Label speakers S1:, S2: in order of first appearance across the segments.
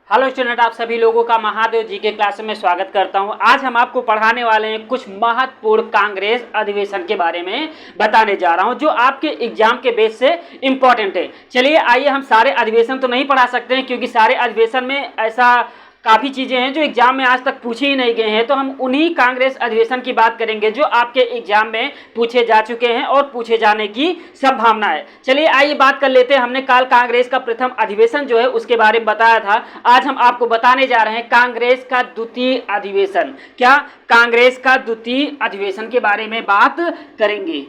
S1: Hello student, आप सभी लोगों का महादेव जी के क्लास में स्वागत करता हूं। आज हम आपको पढ़ाने वाले हैं कुछ महत्वपूर्ण कांग्रेस अधिवेशन के बारे में बताने जा रहा हूं जो आपके एग्जाम के बेस से इम्पोर्टेंट है। चलिए आइए, हम सारे अधिवेशन तो नहीं पढ़ा सकते हैं क्योंकि सारे अधिवेशन में ऐसा काफ़ी चीज़ें हैं जो एग्जाम में आज तक पूछे ही नहीं गए हैं, तो हम उन्हीं कांग्रेस अधिवेशन की बात करेंगे जो आपके एग्जाम में पूछे जा चुके हैं और पूछे जाने की संभावना है। चलिए आइए बात कर लेते हैं। हमने कल कांग्रेस का प्रथम अधिवेशन जो है उसके बारे में बताया था। आज हम आपको बताने जा रहे हैं कांग्रेस का द्वितीय अधिवेशन। क्या? कांग्रेस का द्वितीय अधिवेशन के बारे में बात करेंगे।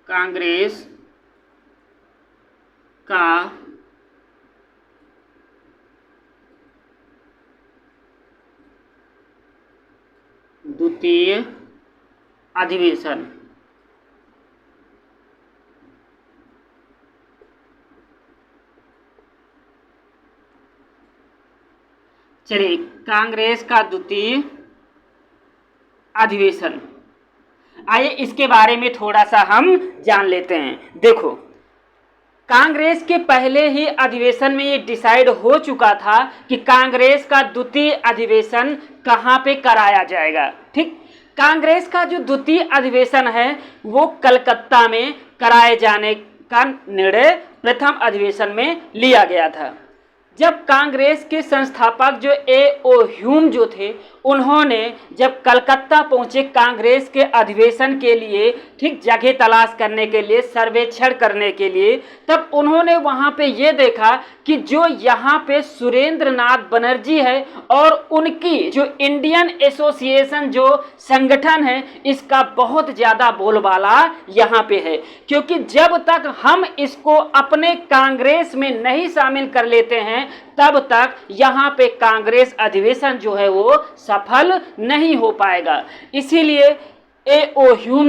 S1: कांग्रेस का द्वितीय अधिवेशन। चलिए, कांग्रेस का द्वितीय अधिवेशन, आइए इसके बारे में थोड़ा सा हम जान लेते हैं। देखो, कांग्रेस के पहले ही अधिवेशन में ये डिसाइड हो चुका था कि कांग्रेस का द्वितीय अधिवेशन कहाँ पे कराया जाएगा। ठीक, कांग्रेस का जो द्वितीय अधिवेशन है वो कलकत्ता में कराए जाने का निर्णय प्रथम अधिवेशन में लिया गया था। जब कांग्रेस के संस्थापक जो ए.ओ. ह्यूम जो थे, उन्होंने जब कलकत्ता पहुंचे कांग्रेस के अधिवेशन के लिए, ठीक, जगह तलाश करने के लिए, सर्वेक्षण करने के लिए, तब उन्होंने वहां पे ये देखा कि जो यहाँ पे सुरेंद्र नाथ बनर्जी है और उनकी जो इंडियन एसोसिएशन जो संगठन है, इसका बहुत ज़्यादा बोलबाला यहाँ पे है। क्योंकि जब तक हम इसको अपने कांग्रेस में नहीं शामिल कर लेते हैं तब तक यहाँ पे कांग्रेस अधिवेशन जो है वो सफल नहीं हो पाएगा। इसीलिए ए.ओ. ह्यूम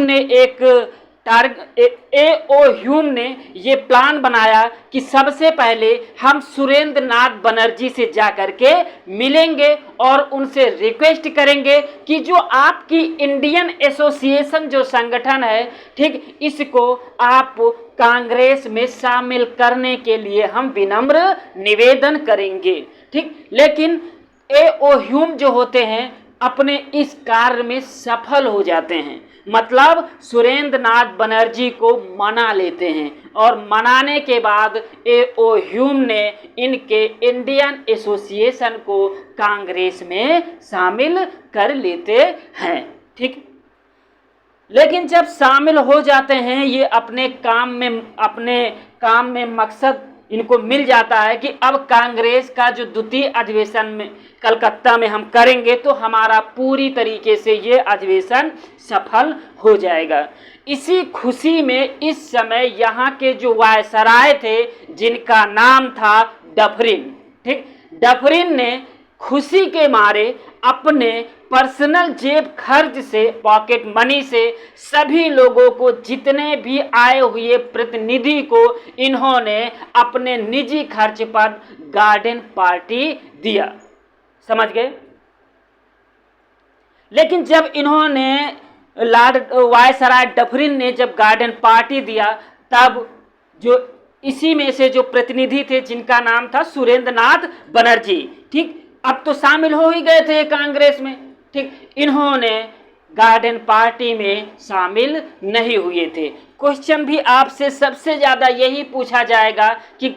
S1: ने ये प्लान बनाया कि सबसे पहले हम सुरेंद्र नाथ बनर्जी से जाकर के मिलेंगे और उनसे रिक्वेस्ट करेंगे कि जो आपकी इंडियन एसोसिएशन जो संगठन है, ठीक, इसको आप कांग्रेस में शामिल करने के लिए हम विनम्र निवेदन करेंगे। ठीक, लेकिन ए.ओ. ह्यूम जो होते हैं अपने इस कार्य में सफल हो जाते हैं। मतलब सुरेंद्र नाथ बनर्जी को मना लेते हैं और मनाने के बाद ए.ओ. ह्यूम ने इनके इंडियन एसोसिएशन को कांग्रेस में शामिल कर लेते हैं। ठीक, लेकिन जब शामिल हो जाते हैं, ये अपने काम में मकसद इनको मिल जाता है कि अब कांग्रेस का जो द्वितीय अधिवेशन में कलकत्ता में हम करेंगे तो हमारा पूरी तरीके से ये अधिवेशन सफल हो जाएगा। इसी खुशी में इस समय यहाँ के जो वायसराय थे जिनका नाम था डफरिन, ठीक, डफरिन ने खुशी के मारे अपने पर्सनल जेब खर्च से, पॉकेट मनी से सभी लोगों को, जितने भी आए हुए प्रतिनिधि को इन्होंने अपने निजी खर्च पर गार्डन पार्टी दिया। समझ गए? लेकिन जब इन्होंने लॉर्ड वायसराय डफरिन ने जब गार्डन पार्टी दिया, तब जो इसी में से जो प्रतिनिधि थे जिनका नाम था सुरेंद्र नाथ बनर्जी, ठीक, अब तो शामिल हो ही गए थे कांग्रेस में, ठीक, इन्होंने गार्डन पार्टी में शामिल नहीं हुए थे। क्वेश्चन भी आपसे सबसे ज़्यादा यही पूछा जाएगा कि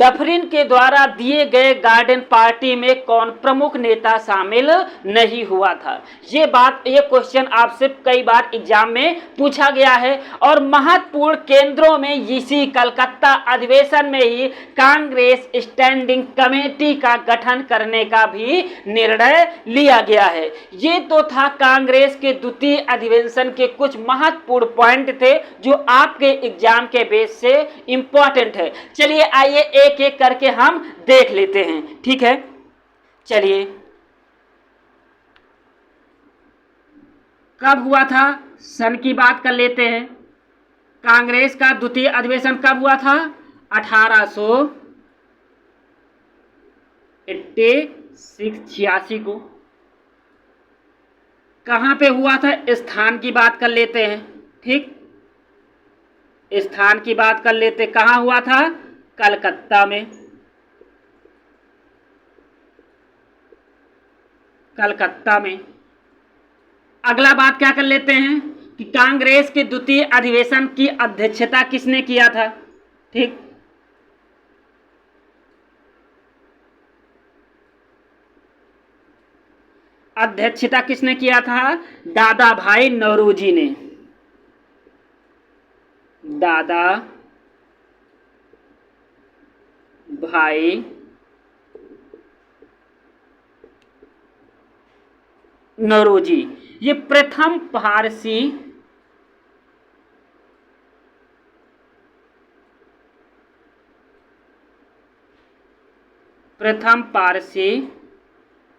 S1: डफरिन के द्वारा दिए गए गार्डन पार्टी में कौन प्रमुख नेता शामिल नहीं हुआ था। ये क्वेश्चन आपसे कई बार एग्जाम में पूछा गया है और महत्वपूर्ण केंद्रों में इसी कलकत्ता अधिवेशन में ही कांग्रेस स्टैंडिंग कमेटी का गठन करने का भी निर्णय लिया गया है। ये तो था कांग्रेस के द्वितीय अधिवेशन के कुछ महत्वपूर्ण पॉइंट थे जो आपके एग्जाम के बेस से इंपॉर्टेंट है। चलिए आइए एक एक करके हम देख लेते हैं। ठीक है, चलिए, कब हुआ था सन की बात कर लेते हैं। कांग्रेस का द्वितीय अधिवेशन कब हुआ था? 1886 को। कहाँ पे हुआ था? स्थान की बात कर लेते हैं। ठीक, स्थान की बात कर लेते, कहाँ हुआ था? कलकत्ता में। कलकत्ता में। अगला बात क्या कर लेते हैं कि कांग्रेस के द्वितीय अधिवेशन की अध्यक्षता किसने किया था? ठीक, अध्यक्षता किसने किया था? दादा भाई नौरोजी ने। दादा भाई नौरोजी, ये प्रथम पारसी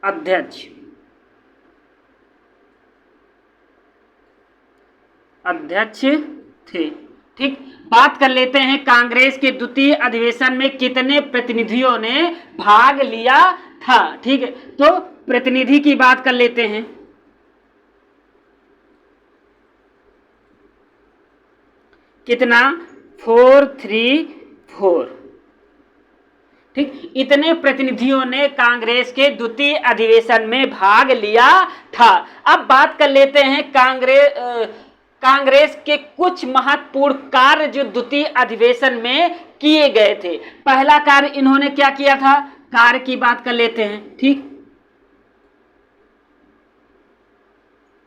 S1: अध्यक्ष थे। ठीक, बात कर लेते हैं कांग्रेस के द्वितीय अधिवेशन में कितने प्रतिनिधियों ने भाग लिया था। ठीक है, तो प्रतिनिधि की बात कर लेते हैं। कितना? 434। ठीक, इतने प्रतिनिधियों ने कांग्रेस के द्वितीय अधिवेशन में भाग लिया था। अब बात कर लेते हैं कांग्रेस के कुछ महत्वपूर्ण कार्य जो द्वितीय अधिवेशन में किए गए थे। पहला कार्य इन्होंने क्या किया था? कार्य की बात कर लेते हैं। ठीक,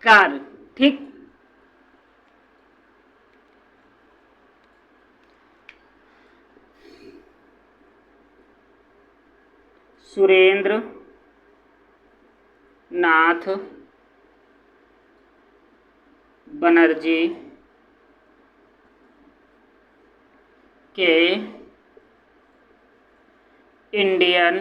S1: कार्य। ठीक, सुरेंद्र नाथ बनर्जी के इंडियन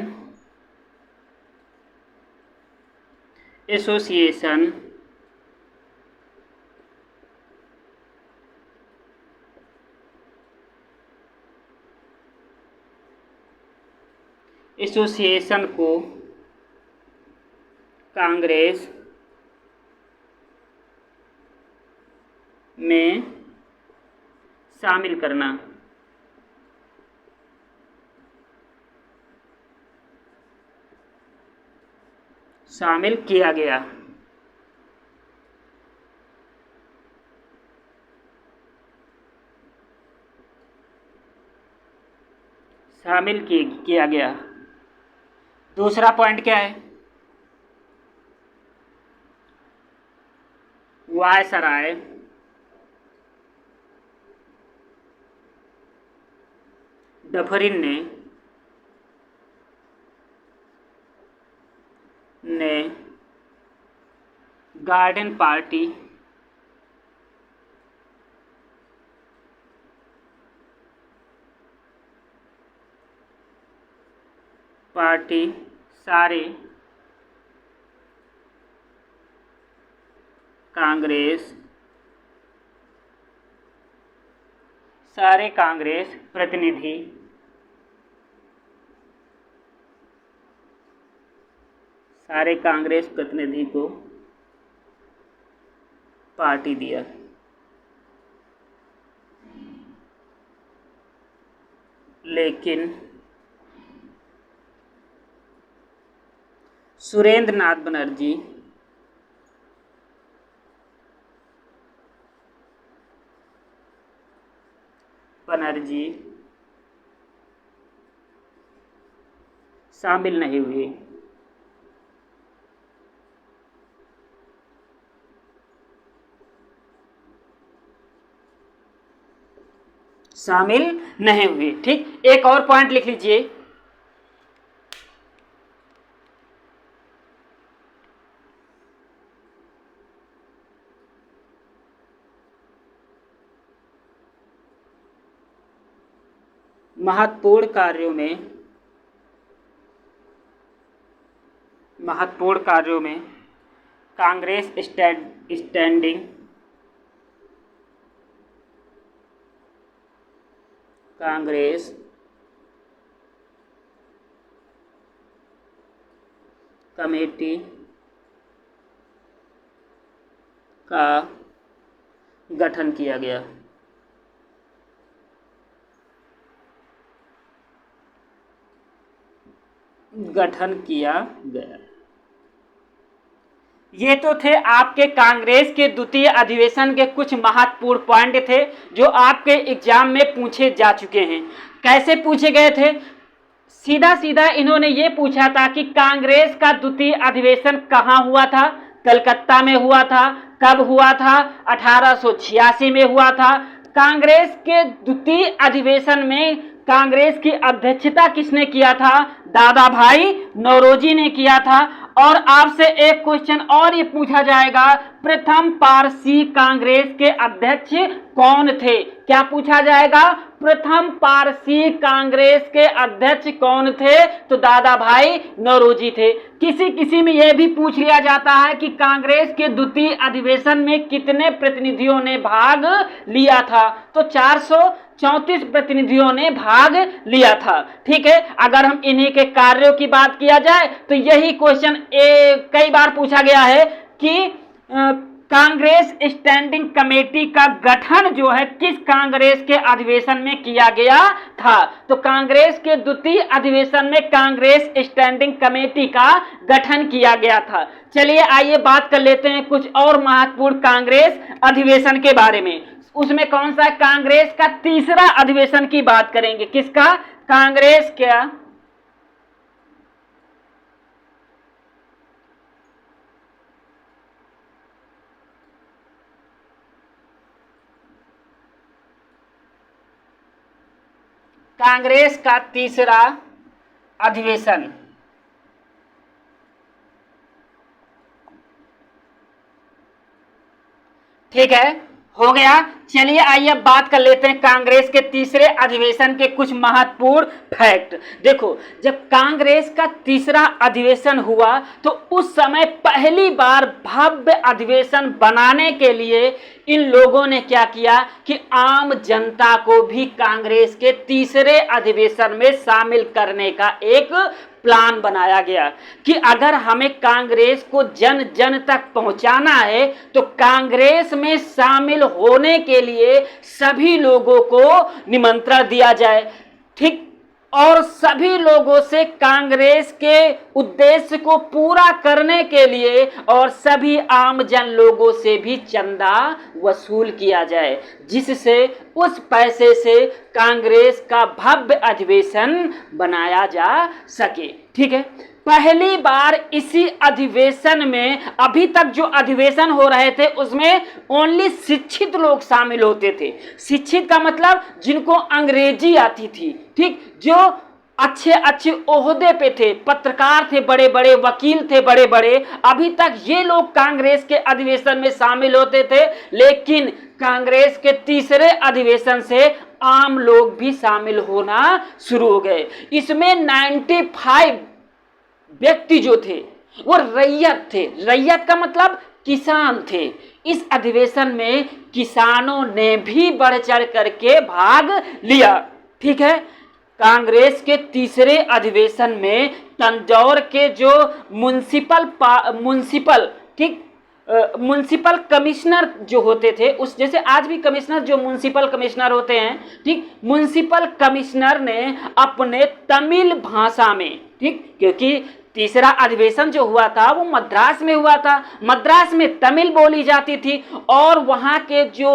S1: एसोसिएशन को कांग्रेस में शामिल करना। शामिल किया गया। शामिल किया गया। दूसरा पॉइंट क्या है? वायसराय डफरिन ने गार्डन पार्टी सारे कांग्रेस प्रतिनिधि को पार्टी दिया। लेकिन सुरेंद्र नाथ बनर्जी शामिल नहीं हुए। शामिल नहीं हुए। ठीक, एक और पॉइंट लिख लीजिए। महत्वपूर्ण कार्यों में कांग्रेस स्टैंडिंग कमेटी का गठन किया गया। गठन किया गया। ये तो थे आपके कांग्रेस के द्वितीय अधिवेशन के कुछ महत्वपूर्ण पॉइंट थे जो आपके एग्जाम में पूछे जा चुके हैं। कैसे पूछे गए थे? सीधा सीधा इन्होंने ये पूछा था कि कांग्रेस का द्वितीय अधिवेशन कहाँ हुआ था? कलकत्ता में हुआ था। कब हुआ था? 1886 में हुआ था। कांग्रेस के द्वितीय अधिवेशन में कांग्रेस की अध्यक्षता किसने किया था? दादा भाई नौरोजी ने किया था। और आपसे एक क्वेश्चन और ये पूछा जाएगा, प्रथम पारसी कांग्रेस के अध्यक्ष कौन थे? क्या पूछा जाएगा? प्रथम पारसी कांग्रेस के अध्यक्ष कौन थे? तो दादा भाई नौरोजी थे। किसी किसी में यह भी पूछ लिया जाता है कि कांग्रेस के द्वितीय अधिवेशन में कितने प्रतिनिधियों ने भाग लिया था? तो 434 प्रतिनिधियों ने भाग लिया था। ठीक है, अगर हम इन्हीं के कार्यों की बात किया जाए तो यही क्वेश्चन कई बार पूछा गया है कि कांग्रेस स्टैंडिंग कमेटी का गठन जो है किस कांग्रेस के अधिवेशन में किया गया था? तो कांग्रेस के द्वितीय अधिवेशन में कांग्रेस स्टैंडिंग कमेटी का गठन किया गया था। चलिए आइए बात कर लेते हैं कुछ और महत्वपूर्ण कांग्रेस अधिवेशन के बारे में। उसमें कौन सा? कांग्रेस का तीसरा अधिवेशन की बात करेंगे। किसका? कांग्रेस का तीसरा अधिवेशन। ठीक है, हो गया। चलिए आइए अब बात कर लेते हैं कांग्रेस के तीसरे अधिवेशन के कुछ महत्वपूर्ण फैक्ट। देखो, जब कांग्रेस का तीसरा अधिवेशन हुआ तो उस समय पहली बार भव्य अधिवेशन बनाने के लिए इन लोगों ने क्या किया कि आम जनता को भी कांग्रेस के तीसरे अधिवेशन में शामिल करने का एक प्लान बनाया गया कि अगर हमें कांग्रेस को जन जन तक पहुंचाना है तो कांग्रेस में शामिल होने के लिए सभी लोगों को निमंत्रण दिया जाए। ठीक, और सभी लोगों से कांग्रेस के उद्देश्य को पूरा करने के लिए और सभी आम जन लोगों से भी चंदा वसूल किया जाए, जिससे उस पैसे से कांग्रेस का भव्य अधिवेशन बनाया जा सके। ठीक है, पहली बार इसी अधिवेशन में, अभी तक जो अधिवेशन हो रहे थे उसमें ओनली शिक्षित लोग शामिल होते थे। शिक्षित का मतलब जिनको अंग्रेजी आती थी। ठीक, जो अच्छे अच्छे ओहदे पे थे, पत्रकार थे बड़े बड़े, वकील थे बड़े बड़े, अभी तक ये लोग कांग्रेस के अधिवेशन में शामिल होते थे। लेकिन कांग्रेस के तीसरे अधिवेशन से आम लोग भी शामिल होना शुरू हो गए। इसमें 95 व्यक्ति जो थे वो रैयत थे। रैयत का मतलब किसान थे। इस अधिवेशन में किसानों ने भी बढ़ चढ़ करके भाग लिया। ठीक है, कांग्रेस के तीसरे अधिवेशन में तंजौर के जो म्युनिसिपल कमिश्नर जो होते थे, उस जैसे आज भी कमिश्नर जो म्युनिसिपल कमिश्नर होते हैं, ठीक, म्युनिसिपल कमिश्नर ने अपने तमिल भाषा में, ठीक, क्योंकि तीसरा अधिवेशन जो हुआ था वो मद्रास में हुआ था, मद्रास में तमिल बोली जाती थी और वहाँ के जो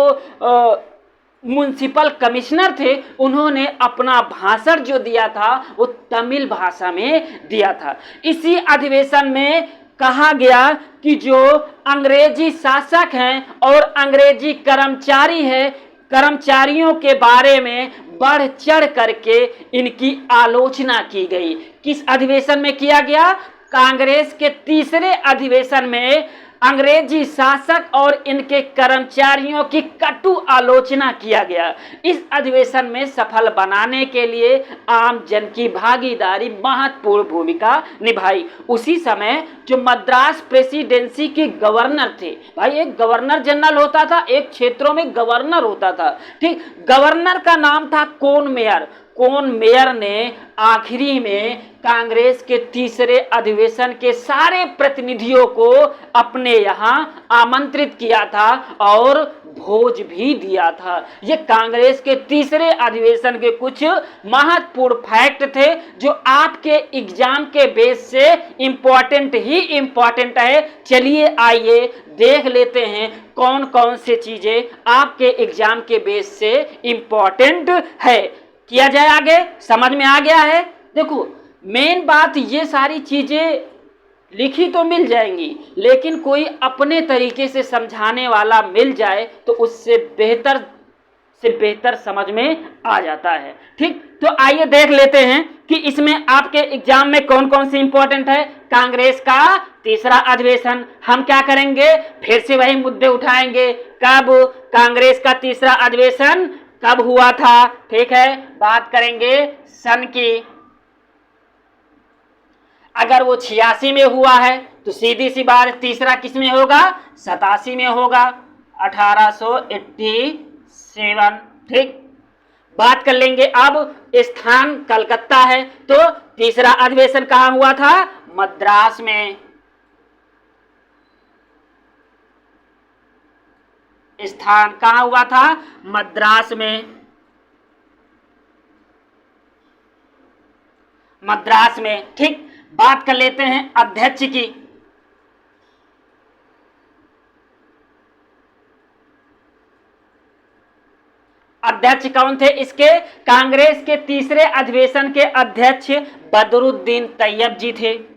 S1: म्युनिसिपल कमिश्नर थे उन्होंने अपना भाषण जो दिया था वो तमिल भाषा में दिया था। इसी अधिवेशन में कहा गया कि जो अंग्रेजी शासक हैं और अंग्रेजी कर्मचारी हैं, कर्मचारियों के बारे में बढ़ चढ़ करके इनकी आलोचना की गई। किस अधिवेशन में किया गया? कांग्रेस के तीसरे अधिवेशन में अंग्रेजी शासक और इनके कर्मचारियों की कटु आलोचना किया गया। इस अधिवेशन में सफल बनाने के लिए आम जन की भागीदारी महत्वपूर्ण भूमिका निभाई। उसी समय जो मद्रास प्रेसिडेंसी के गवर्नर थे, भाई एक गवर्नर जनरल होता था, एक क्षेत्रों में गवर्नर होता था। ठीक, गवर्नर का नाम था कोन मेयर। कौन मेयर ने आखिरी में कांग्रेस के तीसरे अधिवेशन के सारे प्रतिनिधियों को अपने यहाँ आमंत्रित किया था और भोज भी दिया था। ये कांग्रेस के तीसरे अधिवेशन के कुछ महत्वपूर्ण फैक्ट थे जो आपके एग्जाम के बेस से इंपॉर्टेंट ही इंपॉर्टेंट है। चलिए आइए देख लेते हैं कौन कौन से चीजें आपके एग्जाम के बेस से इंपॉर्टेंट है। किया जाए आगे, समझ में आ गया है। देखो मेन बात, ये सारी चीजें लिखी तो मिल जाएंगी, लेकिन कोई अपने तरीके से समझाने वाला मिल जाए तो उससे बेहतर समझ में आ जाता है। ठीक, तो आइए देख लेते हैं कि इसमें आपके एग्जाम में कौन कौन सी इंपॉर्टेंट है। कांग्रेस का तीसरा अधिवेशन, हम क्या करेंगे, फिर से वही मुद्दे उठाएंगे। कब कांग्रेस का तीसरा अधिवेशन कब हुआ था, ठीक है, बात करेंगे सन की। अगर वो 86 में हुआ है तो सीधी सी बात तीसरा किस में होगा, 87 में होगा, 1887। ठीक, बात कर लेंगे अब स्थान कलकत्ता है तो तीसरा अधिवेशन कहाँ हुआ था, मद्रास में। स्थान कहाँ हुआ था, मद्रास में। मद्रास में। ठीक, बात कर लेते हैं अध्यक्ष की। अध्यक्ष कौन थे इसके, कांग्रेस के तीसरे अधिवेशन के अध्यक्ष बदरुद्दीन तैयब जी थे।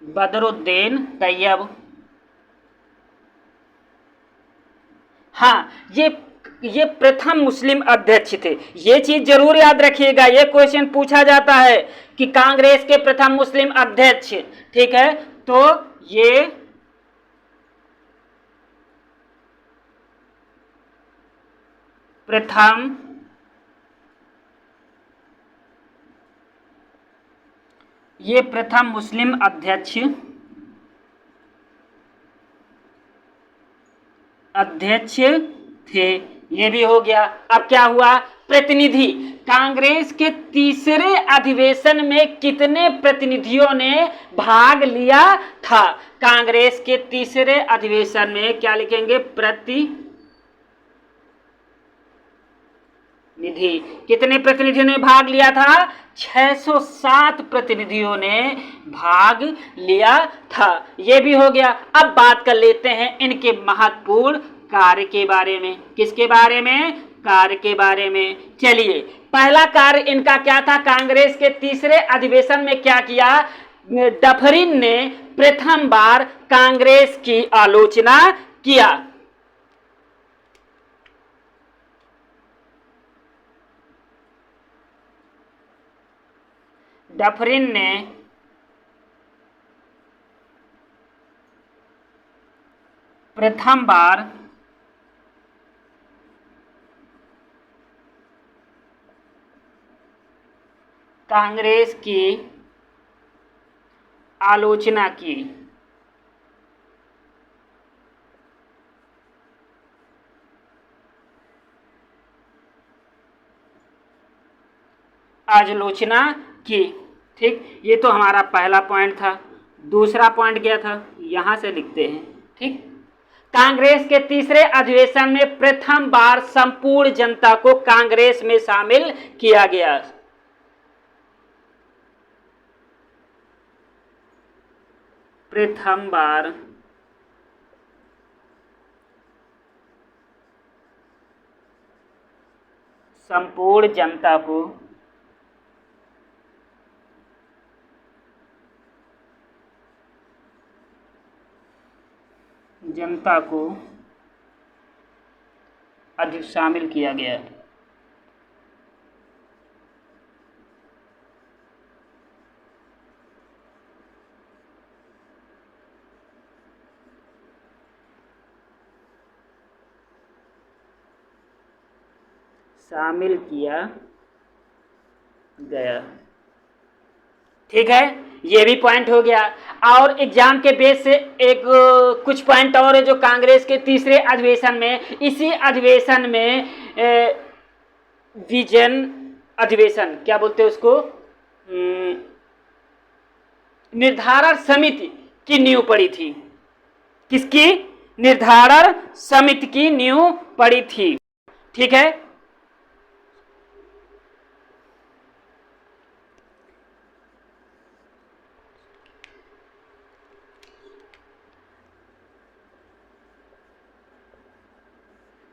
S1: बदरुद्दीन तैयब। हाँ, ये प्रथम मुस्लिम अध्यक्ष थे। ये चीज जरूर याद रखिएगा, ये क्वेश्चन पूछा जाता है कि कांग्रेस के प्रथम मुस्लिम अध्यक्ष, ठीक है, तो ये प्रथम मुस्लिम अध्यक्ष थे। ये भी हो गया। अब क्या हुआ, प्रतिनिधि। कांग्रेस के तीसरे अधिवेशन में कितने प्रतिनिधियों ने भाग लिया था, कांग्रेस के तीसरे अधिवेशन में क्या लिखेंगे, प्रतिनिधि। कितने प्रतिनिधियों ने भाग लिया था, 607 प्रतिनिधियों ने भाग लिया था। यह भी हो गया। अब बात कर लेते हैं इनके महत्वपूर्ण कार्य के बारे में। किसके बारे में, कार्य के बारे में। चलिए, पहला कार्य इनका क्या था, कांग्रेस के तीसरे अधिवेशन में क्या किया, डफरिन ने प्रथम बार कांग्रेस की आलोचना किया। डफरिन ने प्रथम बार कांग्रेस की आलोचना की। आलोचना की। ठीक, ये तो हमारा पहला पॉइंट था। दूसरा पॉइंट क्या था, यहां से लिखते हैं। ठीक, कांग्रेस के तीसरे अधिवेशन में प्रथम बार संपूर्ण जनता को कांग्रेस में शामिल किया गया। प्रथम बार संपूर्ण जनता को अधिक शामिल किया गया। शामिल किया गया। ठीक है, ये भी पॉइंट हो गया। और एग्जाम के बेस से एक कुछ पॉइंट और है जो कांग्रेस के तीसरे अधिवेशन में, इसी अधिवेशन में विजन अधिवेशन क्या बोलते हैं उसको, निर्धारण समिति की नींव पड़ी थी। किसकी? निर्धारण समिति की नींव पड़ी थी। ठीक है,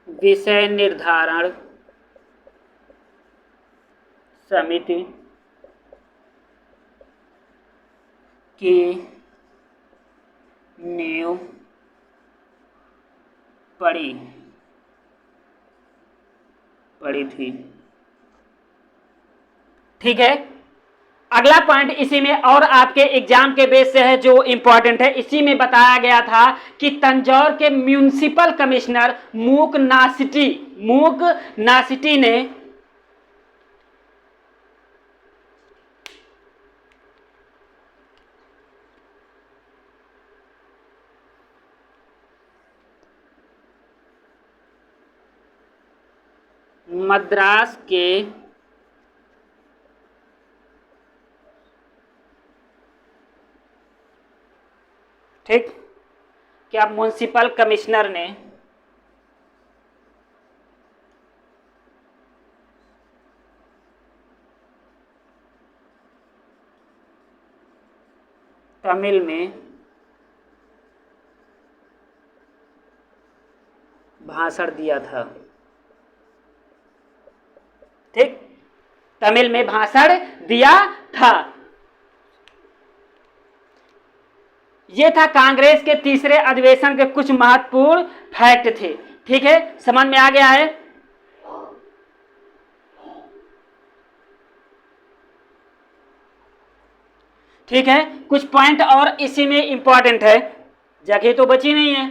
S1: विषय निर्धारण समिति की नींव पड़ी थी। ठीक है, अगला पॉइंट इसी में और आपके एग्जाम के बेस से है जो इंपॉर्टेंट है। इसी में बताया गया था कि तंजौर के म्यूनिसिपल कमिश्नर मूक नासिटी ने मद्रास के ठीक क्या म्युनिसिपल कमिश्नर ने तमिल में भाषण दिया था। ठीक, तमिल में भाषण दिया था। ये था कांग्रेस के तीसरे अधिवेशन के कुछ महत्वपूर्ण फैक्ट थे। ठीक है, समझ में आ गया है? ठीक है, कुछ पॉइंट और इसी में इंपॉर्टेंट है, जगह तो बची नहीं है।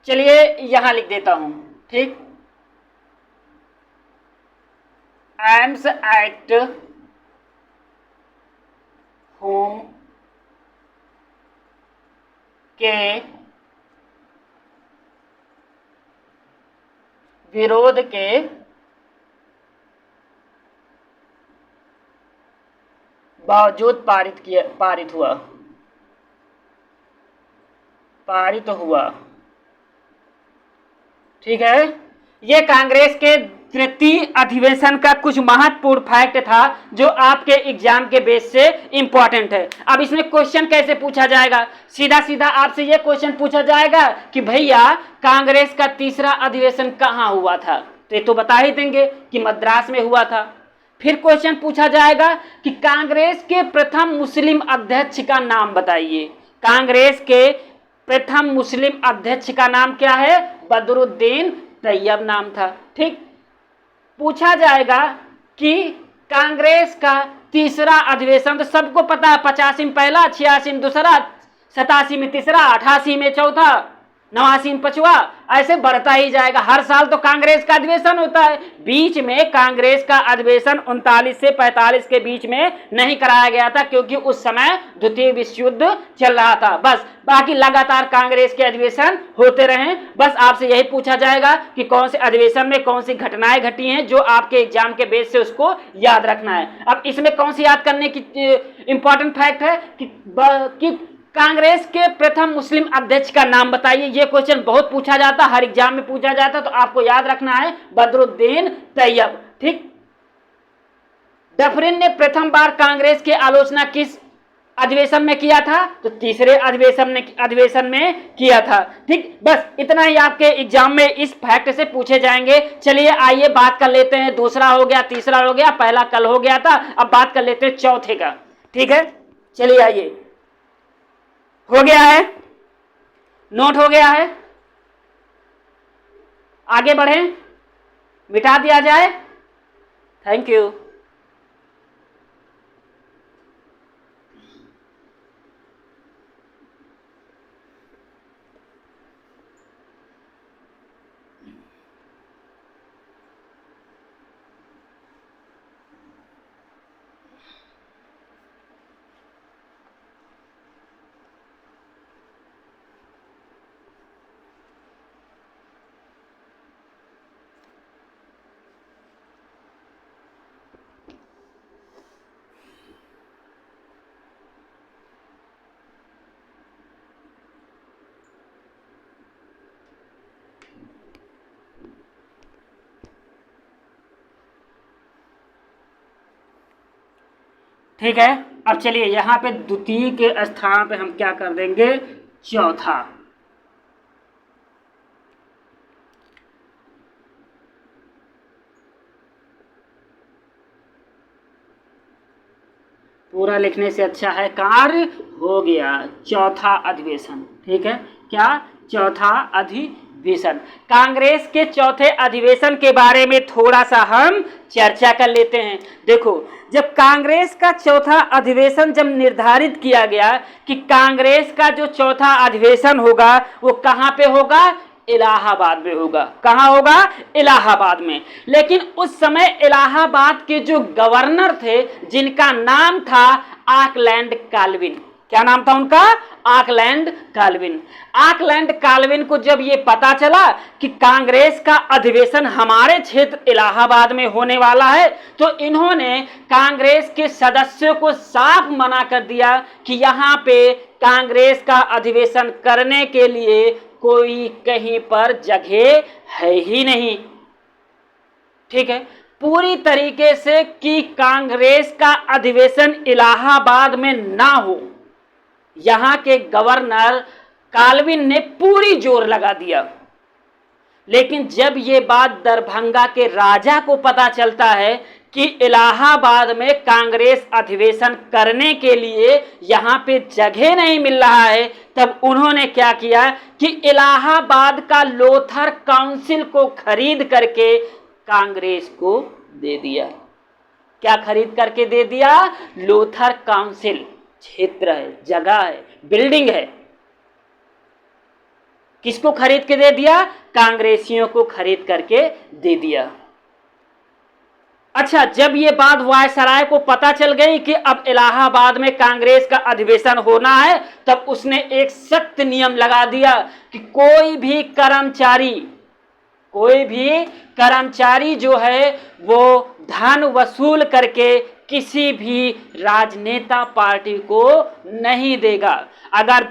S1: चलिए यहां लिख देता हूं। ठीक, एम्स एक्ट होम के विरोध के बावजूद पारित हुआ। ठीक है, ये कांग्रेस के तृतीय अधिवेशन का कुछ महत्वपूर्ण फैक्ट था जो आपके एग्जाम के बेस से इंपॉर्टेंट है। अब इसमें क्वेश्चन कैसे पूछा जाएगा? सीधा सीधा आपसे ये क्वेश्चन पूछा जाएगा कि भैया कांग्रेस का तीसरा अधिवेशन कहाँ हुआ था, तो ये तो बता ही देंगे कि मद्रास में हुआ था। फिर क्वेश्चन पूछा जाएगा कि कांग्रेस के प्रथम मुस्लिम अध्यक्ष का नाम बताइए। कांग्रेस के प्रथम मुस्लिम अध्यक्ष का नाम क्या है? बदरुद्दीन तैयब नाम था। ठीक, पूछा जाएगा कि कांग्रेस का तीसरा अधिवेशन, तो सबको पता है 85 में पहला, 86 में दूसरा, 87 में तीसरा, 88 में चौथा, 89 में पांचवा, ऐसे बढ़ता ही जाएगा। हर साल तो कांग्रेस का अधिवेशन होता है। बीच में कांग्रेस का अधिवेशन 39 से 45 के बीच में नहीं कराया गया था क्योंकि उस समय द्वितीय विश्व युद्ध चल रहा था। बस बाकी लगातार कांग्रेस के अधिवेशन होते रहे। बस आपसे यही पूछा जाएगा कि कौन से अधिवेशन में कौन सी घटनाएं घटी हैं, जो आपके एग्जाम के बेस से उसको याद रखना है। अब इसमें कौन सी याद करने की इंपॉर्टेंट फैक्ट है कि कांग्रेस के प्रथम मुस्लिम अध्यक्ष का नाम बताइए। यह क्वेश्चन बहुत पूछा जाता, हर एग्जाम में पूछा जाता, तो आपको याद रखना है बदरुद्दीन तैयब। ठीक, डफरिन ने प्रथम बार कांग्रेस की आलोचना किस अधिवेशन में किया था? तो तीसरे अधिवेशन में किया था। ठीक, बस इतना ही आपके एग्जाम में इस फैक्ट से पूछे जाएंगे। चलिए आइए बात कर लेते हैं, दूसरा हो गया, तीसरा हो गया, पहला कल हो गया था, अब बात कर लेते हैं चौथे का। ठीक है, चलिए आइए, हो गया है, नोट हो गया है, आगे बढ़ें, मिटा दिया जाए। Thank you. ठीक है। अब चलिए यहाँ पे द्वितीय के स्थान पे हम क्या कर देंगे, चौथा। पूरा लिखने से अच्छा है, कार्य हो गया, चौथा अधिवेशन। ठीक है, क्या, चौथा अधिवेशन। कांग्रेस के चौथे अधिवेशन के बारे में थोड़ा सा हम चर्चा कर लेते हैं। देखो, जब कांग्रेस का चौथा अधिवेशन जब निर्धारित किया गया कि कांग्रेस का जो चौथा अधिवेशन होगा वो कहाँ पे होगा, इलाहाबाद में होगा। कहाँ होगा, इलाहाबाद में। लेकिन उस समय इलाहाबाद के जो गवर्नर थे जिनका नाम था ऑकलैंड काल्विन, क्या नाम था उनका, ऑकलैंड काल्विन। ऑकलैंड काल्विन को जब ये पता चला कि कांग्रेस का अधिवेशन हमारे क्षेत्र इलाहाबाद में होने वाला है, तो इन्होंने कांग्रेस के सदस्यों को साफ मना कर दिया कि यहाँ पे कांग्रेस का अधिवेशन करने के लिए कोई कहीं पर जगह है ही नहीं। ठीक है, पूरी तरीके से कि कांग्रेस का अधिवेशन इलाहाबाद में ना हो, यहां के गवर्नर काल्विन ने पूरी जोर लगा दिया। लेकिन जब ये बात दरभंगा के राजा को पता चलता है कि इलाहाबाद में कांग्रेस अधिवेशन करने के लिए यहाँ पे जगह नहीं मिल रहा है, तब उन्होंने क्या किया कि इलाहाबाद का लोथर काउंसिल को खरीद करके कांग्रेस को दे दिया। क्या खरीद करके दे दिया, लोथर काउंसिल, क्षेत्र है, जगह है, बिल्डिंग है। किसको खरीद के दे दिया, कांग्रेसियों को खरीद करके दे दिया। अच्छा, जब ये बात वायसराय को पता चल गई कि अब इलाहाबाद में कांग्रेस का अधिवेशन होना है, तब उसने एक सख्त नियम लगा दिया कि कोई भी कर्मचारी जो है वो धन वसूल करके किसी भी राजनेता पार्टी को नहीं देगा। अगर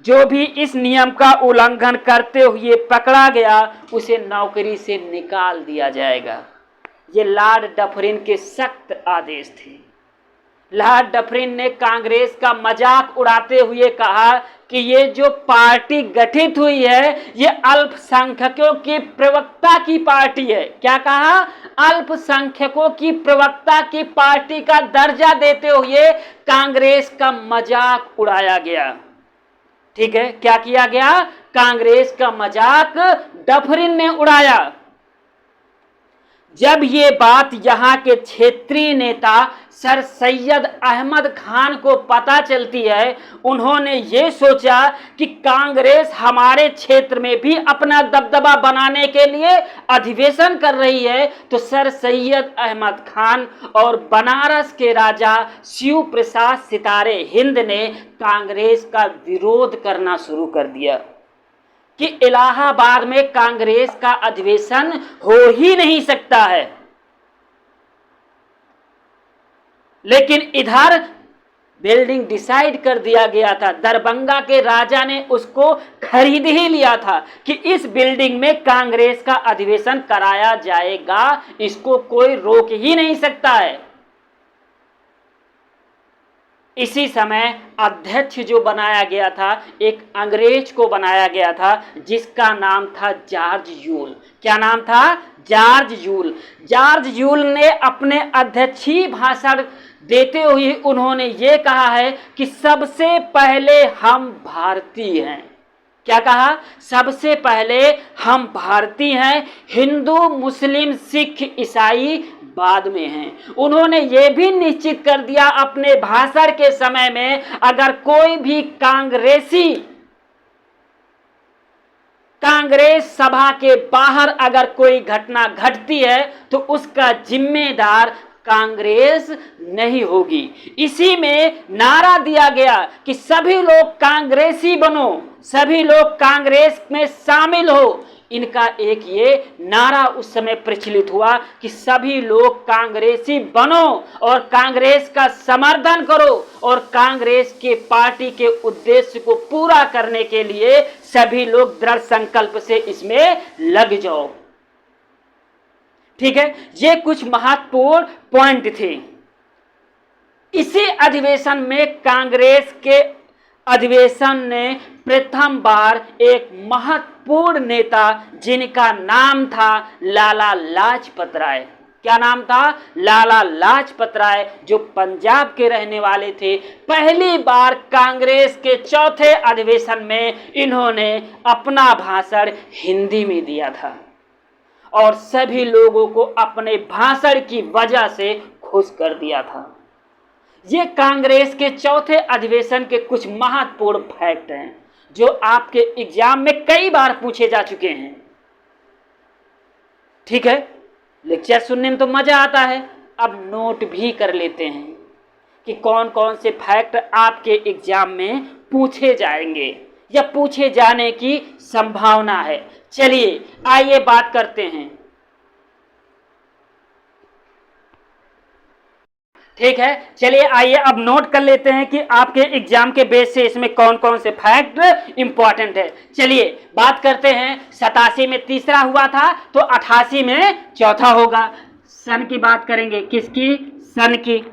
S1: जो भी इस नियम का उल्लंघन करते हुए पकड़ा गया, उसे नौकरी से निकाल दिया जाएगा। ये लॉर्ड डफरिन के सख्त आदेश थे। लॉर्ड डफरिन ने कांग्रेस का मजाक उड़ाते हुए कहा कि ये जो पार्टी गठित हुई है ये अल्पसंख्यकों की प्रवक्ता की पार्टी है। क्या कहा, अल्पसंख्यकों की प्रवक्ता की पार्टी का दर्जा देते हुए कांग्रेस का मजाक उड़ाया गया। ठीक है, क्या किया गया, कांग्रेस का मजाक डफरिन ने उड़ाया। जब ये बात यहाँ के क्षेत्रीय नेता सर सैयद अहमद खान को पता चलती है, उन्होंने ये सोचा कि कांग्रेस हमारे क्षेत्र में भी अपना दबदबा बनाने के लिए अधिवेशन कर रही है, तो सर सैयद अहमद खान और बनारस के राजा शिव प्रसाद सितारे हिंद ने कांग्रेस का विरोध करना शुरू कर दिया कि इलाहाबाद में कांग्रेस का अधिवेशन हो ही नहीं सकता है। लेकिन इधर बिल्डिंग डिसाइड कर दिया गया था, दरभंगा के राजा ने उसको खरीद ही लिया था कि इस बिल्डिंग में कांग्रेस का अधिवेशन कराया जाएगा, इसको कोई रोक ही नहीं सकता है। इसी समय अध्यक्ष जो बनाया गया था, एक अंग्रेज को बनाया गया था जिसका नाम था जॉर्ज यूल। क्या नाम था, जॉर्ज यूल। जॉर्ज यूल ने अपने अध्यक्षीय भाषण देते हुए उन्होंने ये कहा है कि सबसे पहले हम भारतीय हैं। क्या कहा, सबसे पहले हम भारतीय हैं, हिंदू मुस्लिम सिख ईसाई बाद में हैं। उन्होंने ये भी निश्चित कर दिया अपने भाषण के समय में, अगर कोई भी कांग्रेस सभा के बाहर अगर कोई घटना घटती है तो उसका जिम्मेदार कांग्रेस नहीं होगी। इसी में नारा दिया गया कि सभी लोग कांग्रेसी बनो, सभी लोग कांग्रेस में शामिल हो। इनका एक ये नारा उस समय प्रचलित हुआ कि सभी लोग कांग्रेसी बनो और कांग्रेस का समर्थन करो और कांग्रेस के पार्टी के उद्देश्य को पूरा करने के लिए सभी लोग दृढ़ संकल्प से इसमें लग जाओ। ठीक है, ये कुछ महत्वपूर्ण पॉइंट थे। इसी अधिवेशन में कांग्रेस के अधिवेशन ने प्रथम बार एक महत्वपूर्ण नेता जिनका नाम था लाला लाजपत राय, क्या नाम था? लाला लाजपत राय, जो पंजाब के रहने वाले थे। पहली बार कांग्रेस के चौथे अधिवेशन में इन्होंने अपना भाषण हिंदी में दिया था और सभी लोगों को अपने भाषण की वजह से खुश कर दिया था। ये कांग्रेस के चौथे अधिवेशन के कुछ महत्वपूर्ण फैक्ट हैं जो आपके एग्जाम में कई बार पूछे जा चुके हैं। ठीक है, लेक्चर सुनने में तो मजा आता है, अब नोट भी कर लेते हैं कि कौन कौन से फैक्ट आपके एग्जाम में पूछे जाएंगे या पूछे जाने की संभावना है। चलिए आइए बात करते हैं। ठीक है, चलिए आइए अब नोट कर लेते हैं कि आपके एग्जाम के बेस से इसमें कौन कौन से फैक्ट इंपॉर्टेंट है। चलिए बात करते हैं। 87 में तीसरा हुआ था तो 88 में चौथा होगा। सन की बात करेंगे, किसकी? सन की।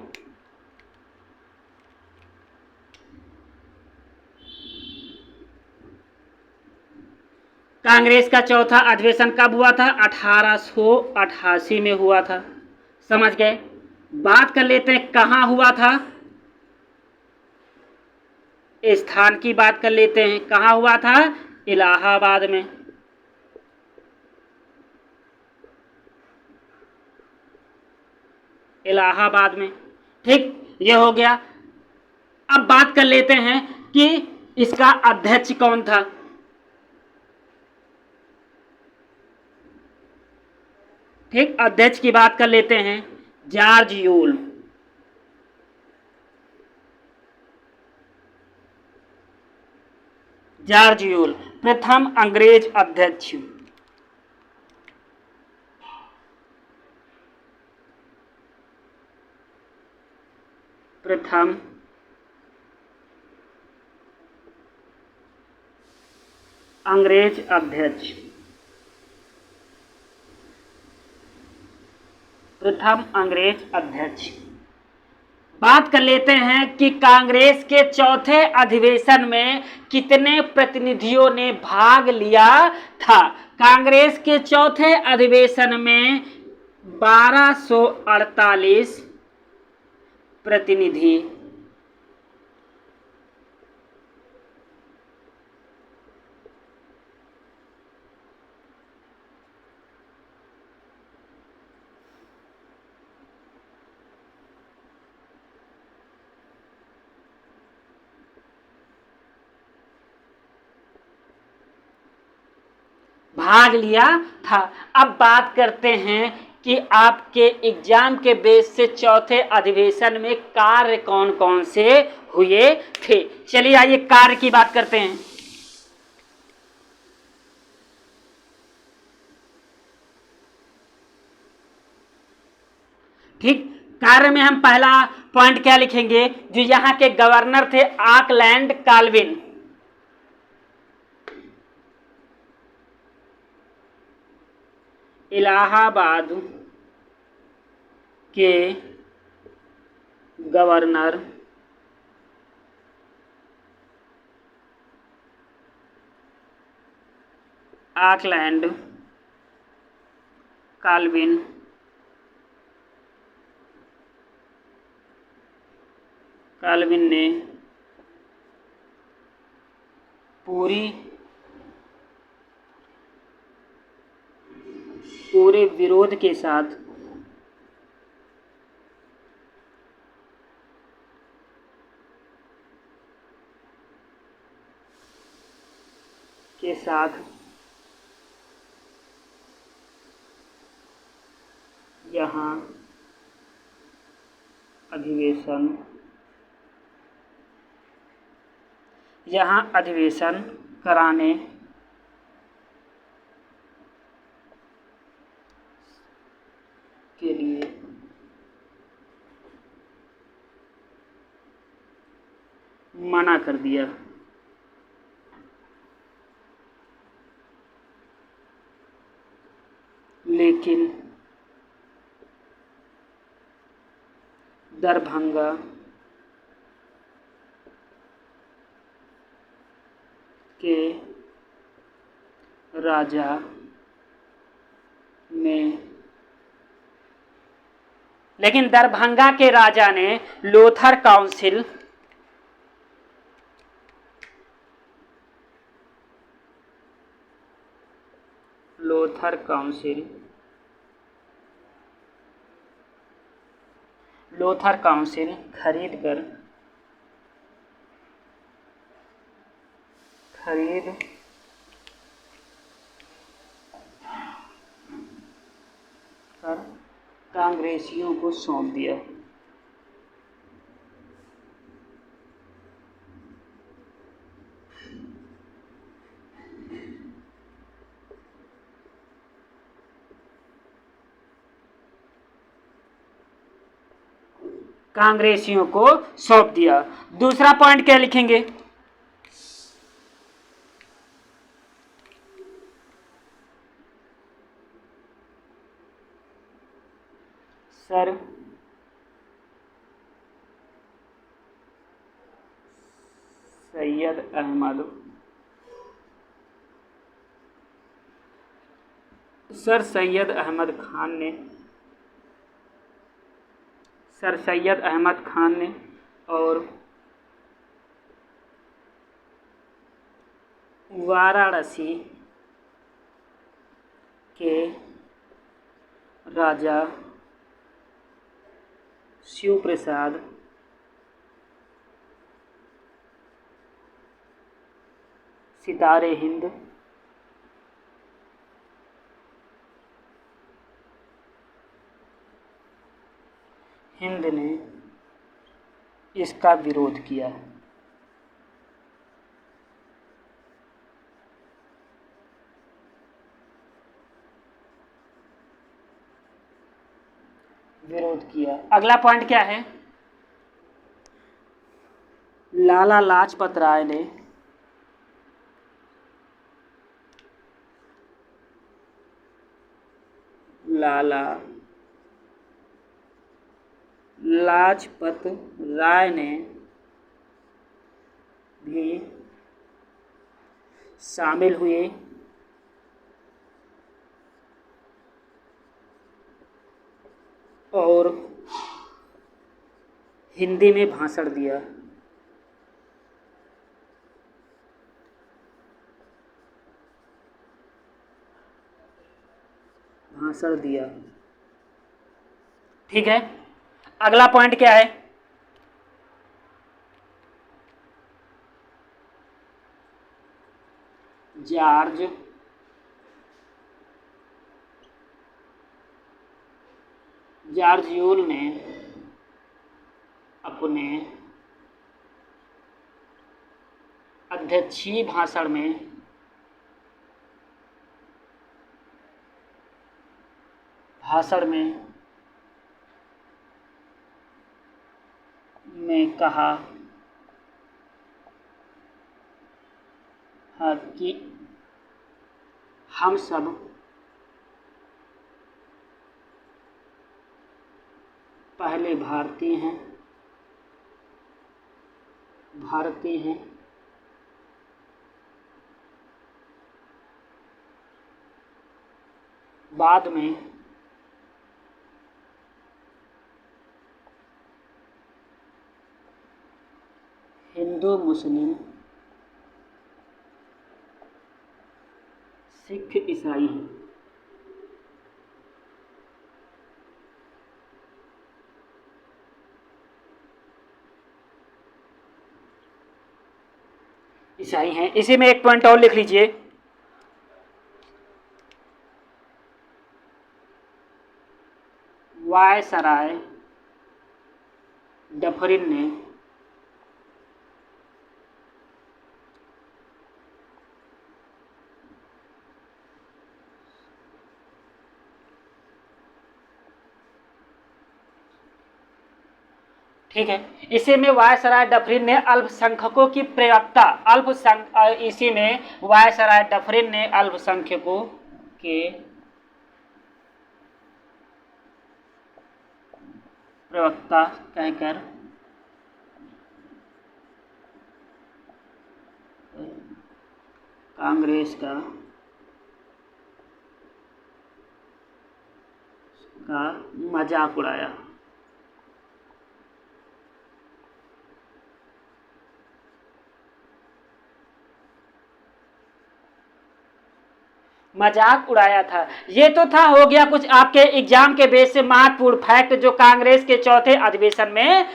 S1: कांग्रेस का चौथा अधिवेशन कब हुआ था? 1888 में हुआ था। समझ गए? बात कर लेते हैं कहां हुआ था। स्थान की बात कर लेते हैं, कहां हुआ था? इलाहाबाद में। इलाहाबाद में। ठीक, ये हो गया। अब बात कर लेते हैं कि इसका अध्यक्ष कौन था। ठीक, अध्यक्ष की बात कर लेते हैं, जॉर्ज यूल। जॉर्ज यूल प्रथम अंग्रेज अध्यक्ष। प्रथम अंग्रेज अध्यक्ष। प्रथम अंग्रेज अध्यक्ष। बात कर लेते हैं कि कांग्रेस के चौथे अधिवेशन में कितने प्रतिनिधियों ने भाग लिया था। कांग्रेस के चौथे अधिवेशन में 1248 प्रतिनिधि भाग लिया था। अब बात करते हैं कि आपके एग्जाम के बेस से चौथे अधिवेशन में कार्य कौन कौन से हुए थे। चलिए आइए कार्य की बात करते हैं। ठीक, कार्य में हम पहला पॉइंट क्या लिखेंगे? जो यहां के गवर्नर थे ऑकलैंड काल्विन। इलाहाबाद के गवर्नर ऑकलैंड काल्विन ने पूरे विरोध के साथ यहाँ अधिवेशन कराने के लिए मना कर दिया। लेकिन दरभंगा के राजा ने, लेकिन दरभंगा के राजा ने लोथर काउंसिल खरीद कर कांग्रेसियों को सौंप दिया। कांग्रेसियों को सौंप दिया। दूसरा पॉइंट क्या लिखेंगे? सर सैयद अहमद खान ने और वाराणसी के राजा शिव प्रसाद सितारे हिंद ने इसका विरोध किया। अगला पॉइंट क्या है? लाला लाजपत राय ने भी शामिल हुए और हिंदी में भाषण दिया। ठीक है, अगला पॉइंट क्या है? जॉर्ज यूल ने अपने अध्यक्षीय भाषण में कहा कि हम सब पहले भारतीय हैं, बाद में हिंदू, मुस्लिम, सिख, ईसाई हैं। इसी में एक पॉइंट और लिख लीजिए। वायसराय डफरिन ने ठीक है, इसी में वायसराय डफरिन ने अल्पसंख्यकों की प्रवक्ता इसी में वायसराय डफरिन ने अल्पसंख्यकों के प्रवक्ता कहकर कांग्रेस का मजाक उड़ाया। मजाक उड़ाया था। ये तो था, हो गया कुछ आपके एग्जाम के बेस से महत्वपूर्ण फैक्ट जो कांग्रेस के चौथे अधिवेशन में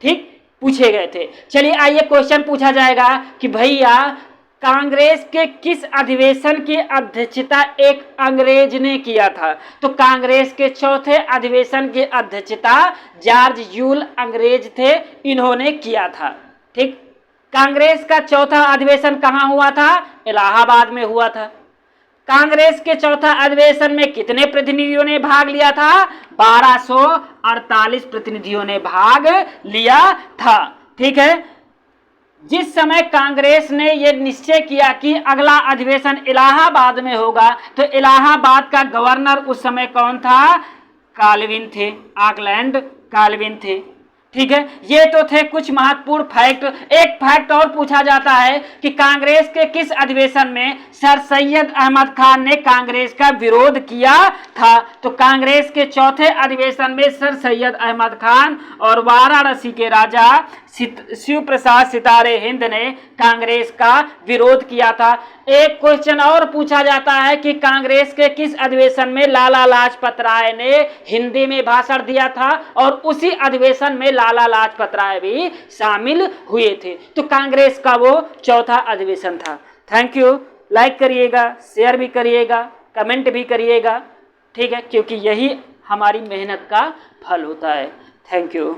S1: ठीक पूछे गए थे। चलिए आइए क्वेश्चन पूछा जाएगा कि भैया कांग्रेस के किस अधिवेशन की अध्यक्षता एक अंग्रेज ने किया था। तो कांग्रेस के चौथे अधिवेशन की अध्यक्षता जॉर्ज यूल अंग्रेज थे, इन्होंने किया था। ठीक, कांग्रेस का चौथा अधिवेशन कहाँ हुआ था? इलाहाबाद में हुआ था। कांग्रेस के चौथा अधिवेशन में कितने प्रतिनिधियों ने भाग लिया था? 1248 प्रतिनिधियों ने भाग लिया था। ठीक है, जिस समय कांग्रेस ने यह निश्चय किया कि अगला अधिवेशन इलाहाबाद में होगा, तो इलाहाबाद का गवर्नर उस समय कौन था? काल्विन थे, ऑकलैंड काल्विन थे। ठीक है, ये तो थे कुछ महत्वपूर्ण फैक्ट। एक फैक्ट और पूछा जाता है कि कांग्रेस के किस अधिवेशन में सर सैयद अहमद खान ने कांग्रेस का विरोध किया था। तो कांग्रेस के चौथे अधिवेशन में सर सैयद अहमद खान और वाराणसी के राजा शिव प्रसाद सितारे हिंद ने कांग्रेस का विरोध किया था। एक क्वेश्चन और पूछा जाता है कि कांग्रेस के किस अधिवेशन में लाला लाजपत राय ने हिंदी में भाषण दिया था, और उसी अधिवेशन में लाला लाजपत राय भी शामिल हुए थे। तो कांग्रेस का वो चौथा अधिवेशन था। Thank you. लाइक करिएगा, शेयर भी करिएगा, कमेंट भी करिएगा। ठीक है, क्योंकि यही हमारी मेहनत का फल होता है। Thank you.